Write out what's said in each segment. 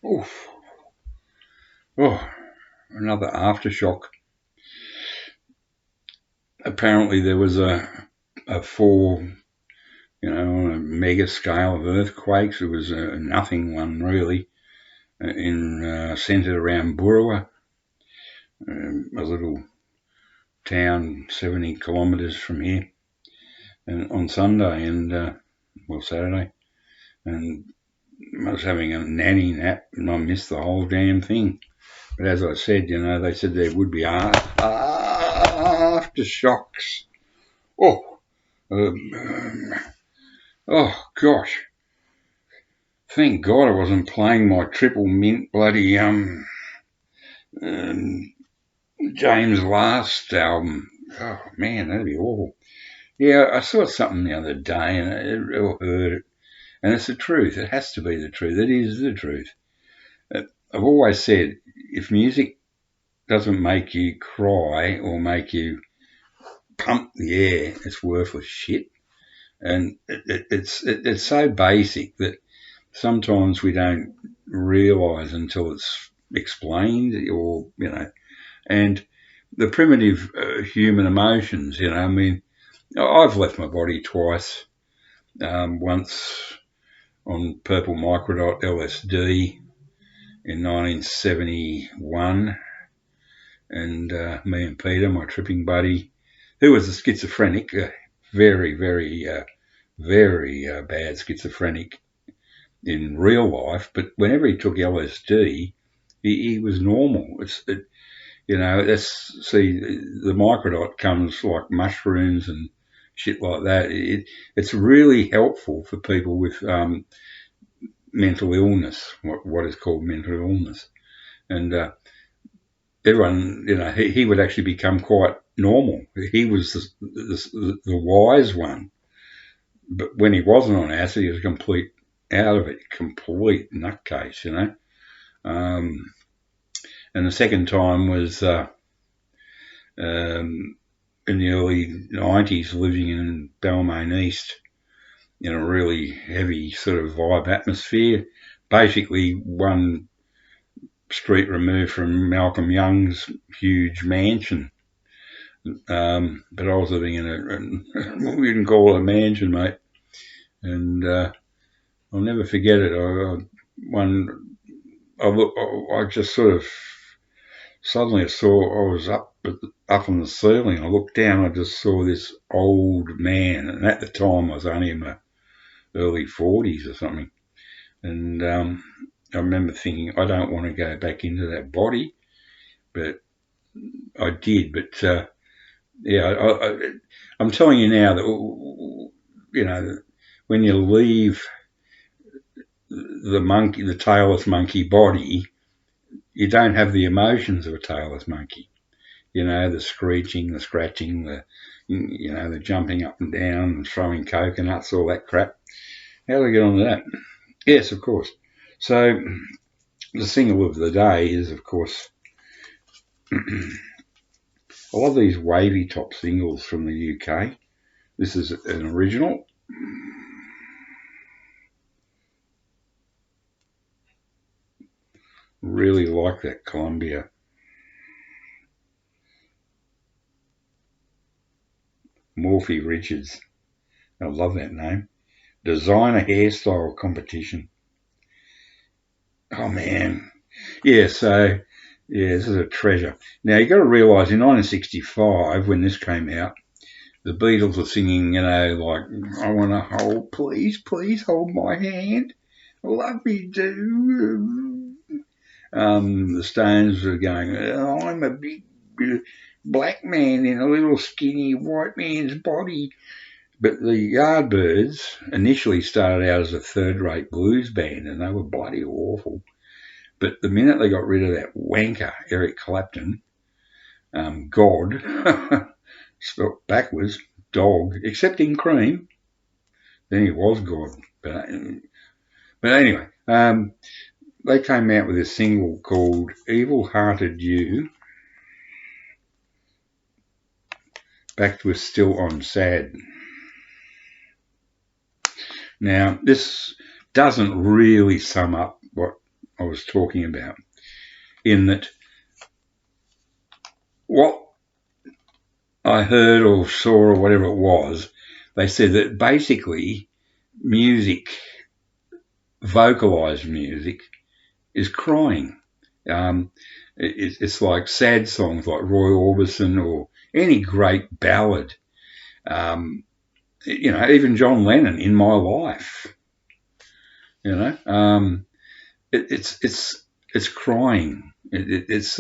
Oof. Oh, another aftershock. Apparently there was a four, on a mega scale of earthquakes. It was a nothing one really, centred around Burrawa, a little town 70 kilometres from here, and on Sunday Saturday, and I was having a nanny nap and I missed the whole damn thing. But as I said, they said there would be aftershocks. Oh, oh gosh! Thank God I wasn't playing my triple mint bloody James Last album. Oh man, that'd be awful. Yeah, I saw something the other day and it heard it, and it's the truth. It has to be the truth. It is the truth. I've always said if music doesn't make you cry or make you pump the air, it's worthless shit. And it's so basic that sometimes we don't realise until it's explained, or and the primitive human emotions. I mean, I've left my body twice. Once on purple microdot LSD in 1971, and me and Peter, my tripping buddy, who was a schizophrenic, very, very, very bad schizophrenic in real life, but whenever he took LSD, he was normal. The microdot comes like mushrooms and shit like that. It's really helpful for people with mental illness, what is called mental illness, and everyone, he would actually become quite normal. He was the wise one, but when he wasn't on acid, he was complete nutcase. And the second time was in the early 90s, living in Balmain East in a really heavy sort of vibe atmosphere, basically one street removed from Malcolm Young's huge mansion. But I was living in we didn't call it a mansion, mate. And I'll never forget it. I just sort of suddenly I was up on the ceiling. I looked down. I just saw this old man, and at the time I was only in my early 40s or something. And I remember thinking, I don't want to go back into that body, but I did. But I'm telling you now that when you leave the tailless monkey body, you don't have the emotions of a tailless monkey. The screeching, the scratching, the jumping up and down and throwing coconuts, all that crap. How do I get on to that? Yes, of course. So the single of the day is, of course, I love these wavy top singles from the UK. This is an original. Really like that Columbia. Morphy Richards. I love that name. Designer hairstyle competition. Oh man. Yeah, so this is a treasure. Now you got to realise in 1965 when this came out, the Beatles were singing, like, I want to hold, please hold my hand. Love me do. The Stones were going, I'm a big black man in a little skinny white man's body. But the Yardbirds initially started out as a third-rate blues band, and they were bloody awful. But the minute they got rid of that wanker, Eric Clapton, God, spelt backwards, dog, except in Cream, then he was God. But anyway, they came out with a single called Evil Hearted You. Backed with Still on Sad. Now, this doesn't really sum up what I was talking about, in that what I heard or saw or whatever it was, they said that basically music, vocalized music, is crying. Um, it's like sad songs like Roy Orbison or any great ballad. Um, even John Lennon, In My Life. You know, it's crying. It's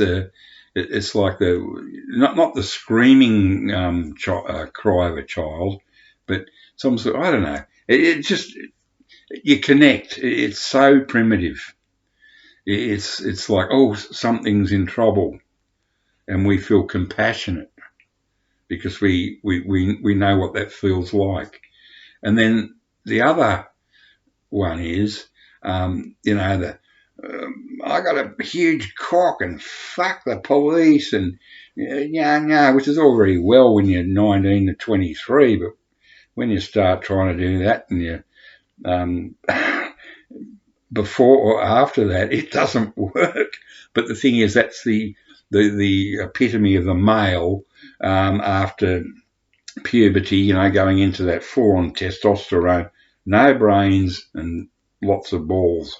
like the not the screaming cry of a child, but some sort. I don't know. It just you connect. It's so primitive. It's like, oh, something's in trouble, and we feel compassionate because we know what that feels like. And then the other one is, I got a huge cock and fuck the police and yeah, which is all very well when you're 19 to 23, but when you start trying to do that and you um, before or after that, it doesn't work. But the thing is, that's the epitome of the male after puberty, going into that full-on testosterone, no brains and lots of balls.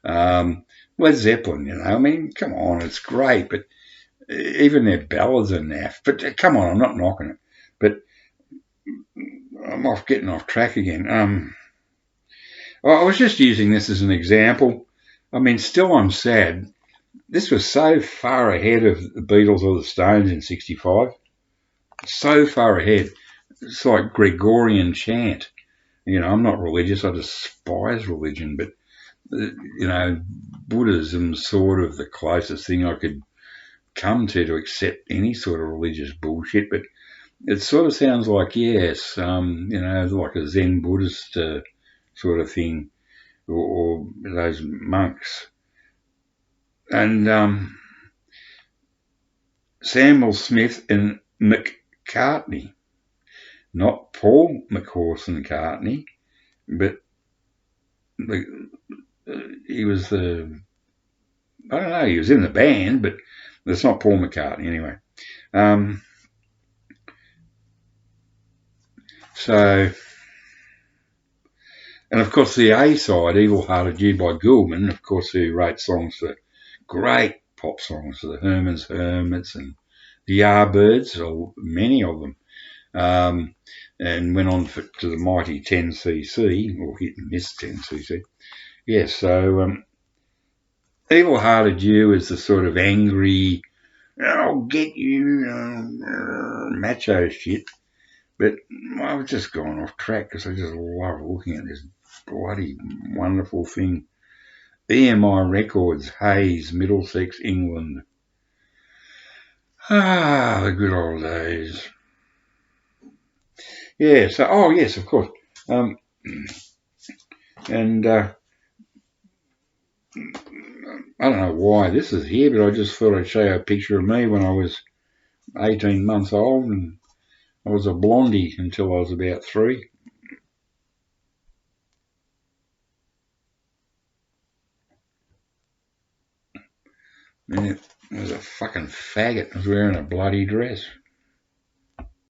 Led Zeppelin, I mean, come on, it's great, but even their ballads are naff. But come on, I'm not knocking it. But I'm getting off track again. I was just using this as an example. I mean, still I'm sad. This was so far ahead of the Beatles or the Stones in '65. So far ahead. It's like Gregorian chant. I'm not religious. I despise religion, but Buddhism's sort of the closest thing I could come to accept any sort of religious bullshit. But it sort of sounds like, yes, like a Zen Buddhist sort of thing, or those monks. And Samuel Smith and McCartney, not Paul McCartney, but he was I don't know, he was in the band, but it's not Paul McCartney anyway. And of course the A side, Evil Hearted You by Goulman, of course, who wrote songs for great pop songs for the Herman's Hermits and the Yardbirds, or many of them, and went on to the mighty 10cc, or hit and miss 10cc. Yeah, so Evil Hearted You is the sort of angry, I'll get you, macho shit. But I've just gone off track because I just love looking at this bloody wonderful thing. EMI Records, Hayes, Middlesex, England. The good old days. Yeah, so, yes, of course. And I don't know why this is here, but I just thought I'd show you a picture of me when I was 18 months old, and I was a blondie until I was about 3. And it was a fucking faggot. I was wearing a bloody dress.